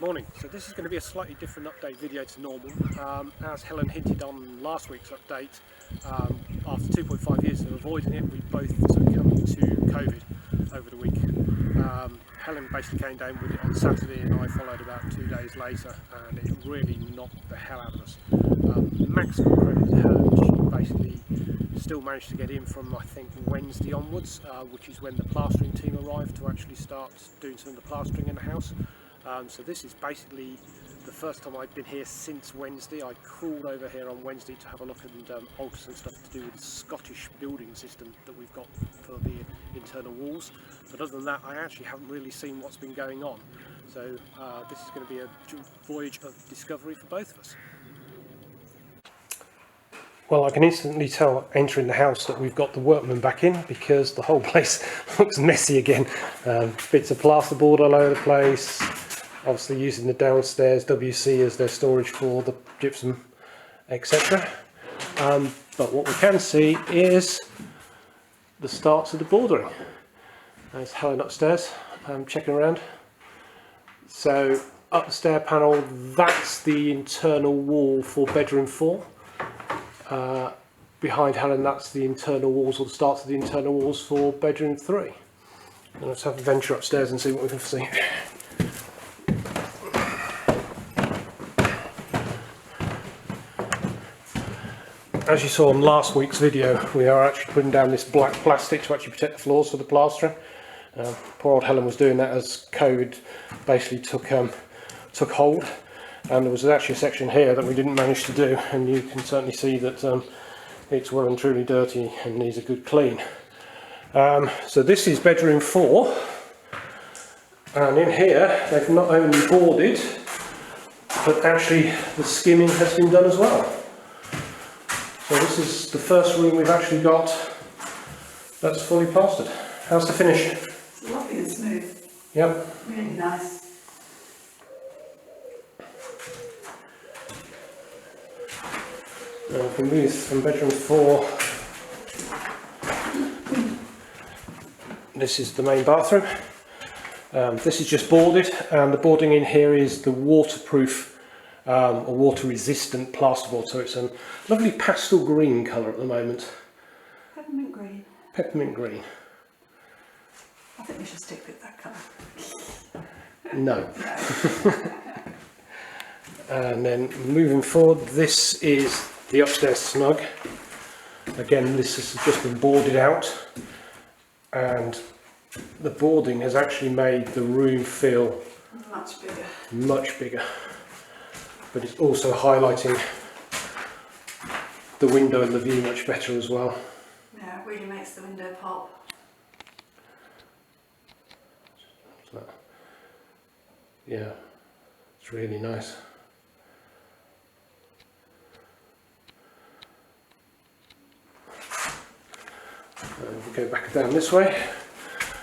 Morning. So this is going to be a slightly different update video to normal. As Helen hinted on last week's update, after 2.5 years of avoiding it, we both succumbed to COVID over the week. Helen basically came down with it on Saturday and I followed about 2 days later, and it really knocked the hell out of us. Maximum credit to her. She basically still managed to get in from, I think, Wednesday onwards, which is when the plastering team arrived to actually start doing some of the plastering in the house. So this is basically the first time I've been here since Wednesday. I crawled over here on Wednesday to have a look and alter some stuff to do with the Scottish building system that we've got for the internal walls. But other than that, I actually haven't really seen what's been going on. So this is going to be a voyage of discovery for both of us. Well, I can instantly tell entering the house that we've got the workmen back in, because the whole place looks messy again. Bits of plasterboard all over the place. Obviously using the downstairs WC as their storage for the gypsum, etc. But what we can see is the starts of the bordering. There's Helen upstairs, checking around. So up the stair panel, that's the internal wall for bedroom 4. Behind Helen, that's the internal walls, or the starts of the internal walls for bedroom 3. And let's have a venture upstairs and see what we can see. As you saw in last week's video, we are actually putting down this black plastic to actually protect the floors for the plastering. Poor old Helen was doing that as COVID basically took hold, and there was actually a section here that we didn't manage to do, and you can certainly see that it's well and truly dirty and needs a good clean. So this is bedroom 4, and in here they've not only boarded, but actually the skimming has been done as well. So this is the first room we've actually got that's fully plastered. How's the finish? It's lovely and smooth. Yep. Really nice. Now we can move from bedroom 4. This is the main bathroom. This is just boarded, and the boarding in here is the waterproof or water resistant plasterboard, so it's a lovely pastel green colour at the moment. Peppermint green. Peppermint green. I think we should stick with that colour. No. And then moving forward, this is the upstairs snug. Again, this has just been boarded out, and the boarding has actually made the room feel Much bigger. much bigger. But it's also highlighting the window and the view much better as well. Yeah, it really makes the window pop. So, yeah, it's really nice. And we go back down this way.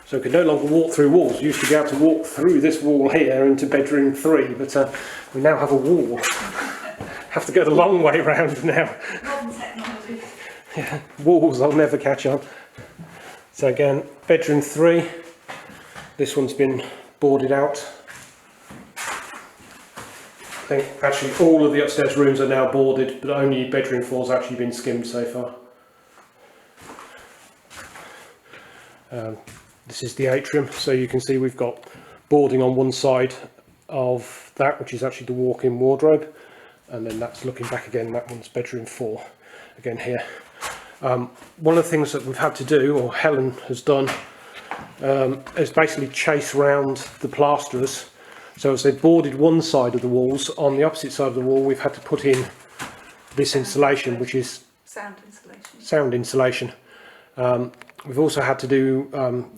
So we can no longer walk through walls. We used to be able to walk through this wall here into bedroom 3, but we now have a wall. Have to go the long way round now. Modern technology. Yeah, walls I'll never catch on. So again, bedroom 3. This one's been boarded out. I think actually all of the upstairs rooms are now boarded, but only bedroom 4's actually been skimmed so far. This is the atrium, so you can see we've got boarding on one side of that, which is actually the walk-in wardrobe, and then that's looking back again, that one's bedroom 4 again here. One of the things that we've had to do, or Helen has done, is basically chase round the plasterers. So as they've boarded one side of the walls, on the opposite side of the wall we've had to put in this insulation, which is sound insulation. Sound insulation. We've also had to do,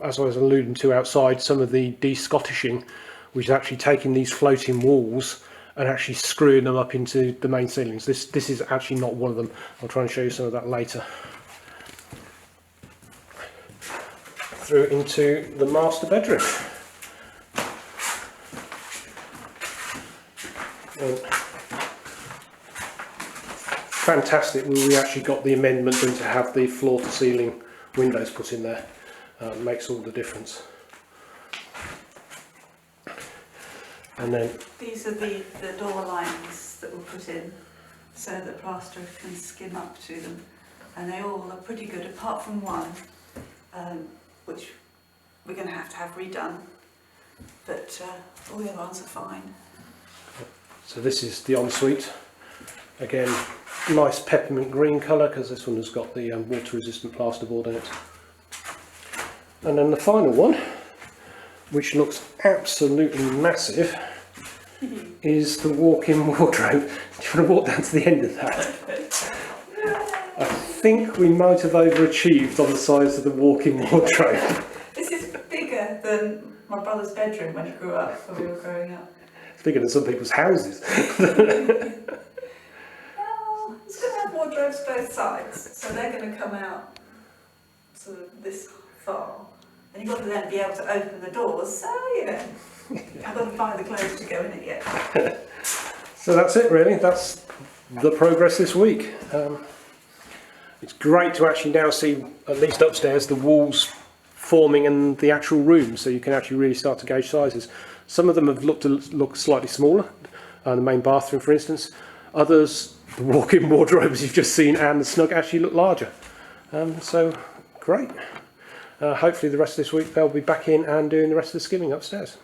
as I was alluding to outside, some of the de-Scottishing, which is actually taking these floating walls and actually screwing them up into the main ceilings. This is actually not one of them. I'll try and show you some of that later. Through into the master bedroom. Fantastic, we actually got the amendment to have the floor to ceiling windows put in there. Makes all the difference. And then these are the door lines that were put in so that plaster can skim up to them, and they all are pretty good apart from one, which we're going to have redone, but all the other ones are fine. So this is the ensuite. Again, nice peppermint green colour because this one has got the water resistant plasterboard in it. And then the final one, which looks absolutely massive, is the walk-in wardrobe. Do you want to walk down to the end of that? I think we might have overachieved on the size of the walk-in wardrobe. This is bigger than my brother's bedroom when he grew up, when we were growing up. It's bigger than some people's houses. Well, it's going to have wardrobes both sides, so they're going to come out sort of this far. And you've got to then be able to open the doors, so you know, I've got to buy the clothes to go in it yet. So that's it really, that's the progress this week. It's great to actually now see, at least upstairs, the walls forming in the actual room, so you can actually really start to gauge sizes. Some of them have looked slightly smaller, the main bathroom for instance. Others, the walk-in wardrobes you've just seen and the snug actually look larger. So great. Hopefully the rest of this week they'll be back in and doing the rest of the skimming upstairs.